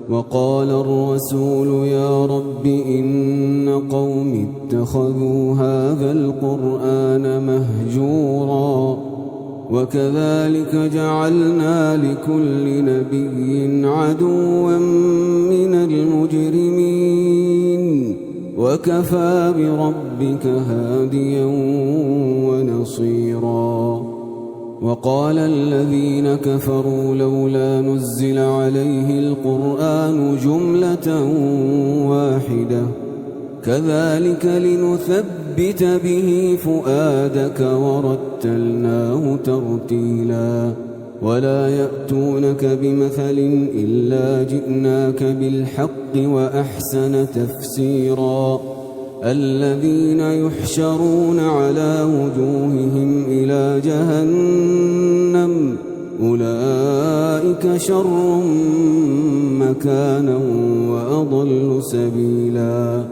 وقال الرسول يا رب إن قوم اتخذوا هذا القرآن مهجورا وكذلك جعلنا لكل نبي عدوا من المجرمين وكفى بربك هاديا ونصيرا وقال الذين كفروا لولا نزل عليه القرآن جملة واحدة كذلك لنثبت به فؤادك ورتلناه ترتيلا ولا يأتونك بمثل إلا جئناك بالحق وأحسن تفسيرا الذين يحشرون على وجوههم إلى جهنم أولئك شر مكانا وأضل سبيلا